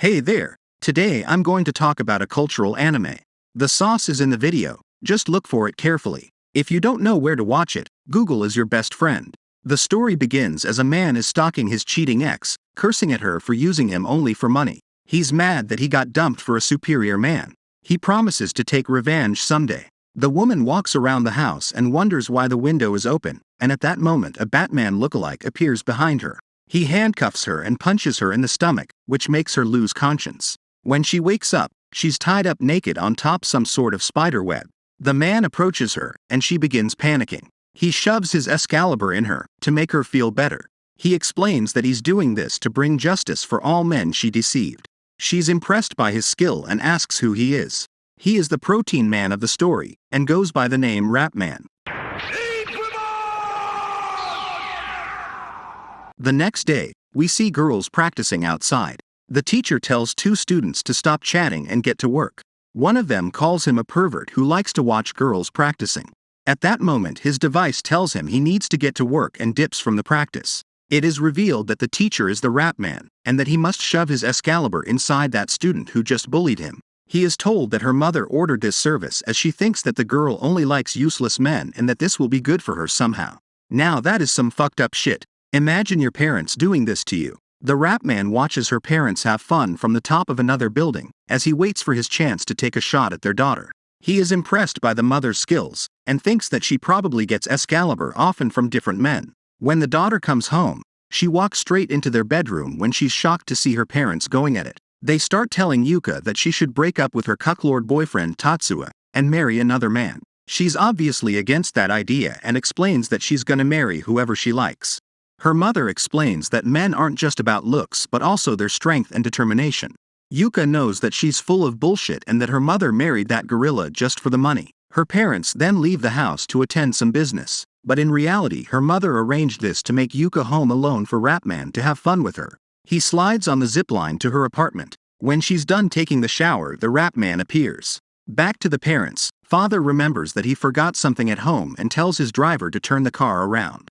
Hey there, today I'm going to talk about a cultural anime. The sauce is in the video, just look for it carefully. If you don't know where to watch it, Google is your best friend. The story begins as a man is stalking his cheating ex, cursing at her for using him only for money. He's mad that he got dumped for a superior man. He promises to take revenge someday. The woman walks around the house and wonders why the window is open, and at that moment a Batman lookalike appears behind her. He handcuffs her and punches her in the stomach, which makes her lose conscience. When she wakes up, she's tied up naked on top some sort of spider web. The man approaches her, and she begins panicking. He shoves his Excalibur in her, to make her feel better. He explains that he's doing this to bring justice for all men she deceived. She's impressed by his skill and asks who he is. He is the protein man of the story, and goes by the name Rap Man. The next day, we see girls practicing outside. The teacher tells two students to stop chatting and get to work. One of them calls him a pervert who likes to watch girls practicing. At that moment, his device tells him he needs to get to work and dips from the practice. It is revealed that the teacher is the Rap Man, and that he must shove his Excalibur inside that student who just bullied him. He is told that her mother ordered this service as she thinks that the girl only likes useless men and that this will be good for her somehow. Now that is some fucked up shit. Imagine your parents doing this to you. The Rap Man watches her parents have fun from the top of another building, as he waits for his chance to take a shot at their daughter. He is impressed by the mother's skills, and thinks that she probably gets Excalibur often from different men. When the daughter comes home, she walks straight into their bedroom when she's shocked to see her parents going at it. They start telling Yuka that she should break up with her cucklord boyfriend Tatsuya, and marry another man. She's obviously against that idea and explains that she's gonna marry whoever she likes. Her mother explains that men aren't just about looks but also their strength and determination. Yuka knows that she's full of bullshit and that her mother married that gorilla just for the money. Her parents then leave the house to attend some business, but in reality her mother arranged this to make Yuka home alone for Rap Man to have fun with her. He slides on the zipline to her apartment. When she's done taking the shower, the Rap Man appears. Back to the parents, father remembers that he forgot something at home and tells his driver to turn the car around.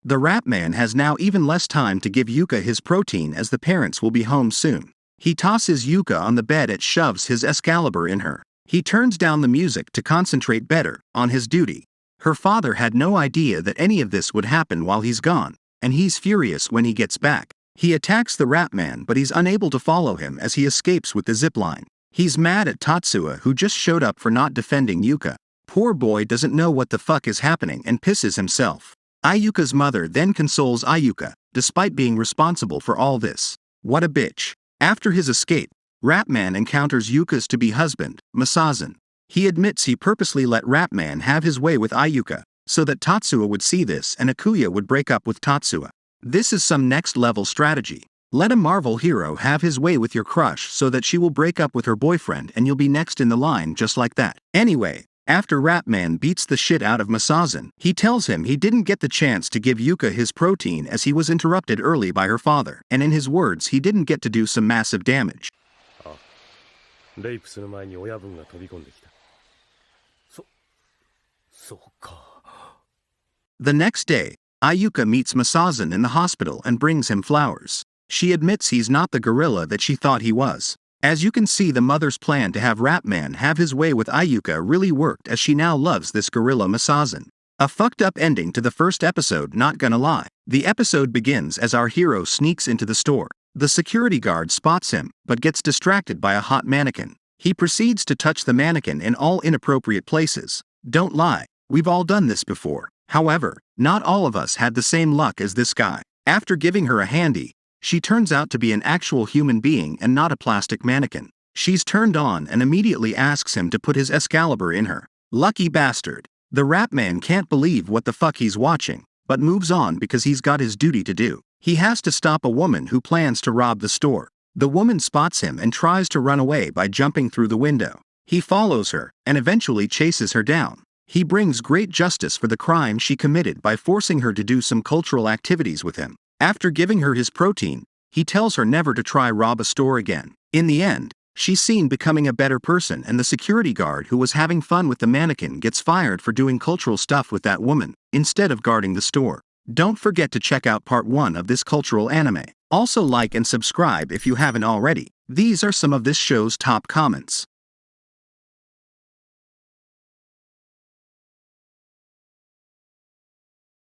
The Rap Man has now even less time to give Yuka his protein as the parents will be home soon. He tosses Yuka on the bed and shoves his Excalibur in her. He turns down the music to concentrate better on his duty. Her father had no idea that any of this would happen while he's gone, and he's furious when he gets back. He attacks the Rap Man, but he's unable to follow him as he escapes with the zipline. He's mad at Tatsuya, who just showed up for not defending Yuka. Poor boy doesn't know what the fuck is happening and pisses himself. Ayuka's mother then consoles Ayuka, despite being responsible for all this. What a bitch. After his escape, Rap Man encounters Yuka's to-be husband, Masazan. He admits he purposely let Rap Man have his way with Ayuka, so that Tatsuya would see this and Akuya would break up with Tatsuya. This is some next-level strategy. Let a Marvel hero have his way with your crush so that she will break up with her boyfriend and you'll be next in the line just like that. Anyway, after Rap Man beats the shit out of Masazan, he tells him he didn't get the chance to give Yuka his protein as he was interrupted early by her father, and in his words he didn't get to do some massive damage. The next day, Ayuka meets Masazan in the hospital and brings him flowers. She admits he's not the gorilla that she thought he was. As you can see, the mother's plan to have Rap Man have his way with Ayuka really worked, as she now loves this gorilla Masazan. A fucked up ending to the first episode, not gonna lie. The episode begins as our hero sneaks into the store. The security guard spots him, but gets distracted by a hot mannequin. He proceeds to touch the mannequin in all inappropriate places. Don't lie, we've all done this before. However, not all of us had the same luck as this guy. After giving her a handy, she turns out to be an actual human being and not a plastic mannequin. She's turned on and immediately asks him to put his Excalibur in her. Lucky bastard. The Rap Man can't believe what the fuck he's watching, but moves on because he's got his duty to do. He has to stop a woman who plans to rob the store. The woman spots him and tries to run away by jumping through the window. He follows her and eventually chases her down. He brings great justice for the crime she committed by forcing her to do some cultural activities with him. After giving her his protein, he tells her never to try rob a store again. In the end, She's seen becoming a better person, and the security guard who was having fun with the mannequin gets fired for doing cultural stuff with that woman, instead of guarding the store. Don't forget to check out part 1 of this cultural anime. Also like and subscribe if you haven't already. These are some of this show's top comments.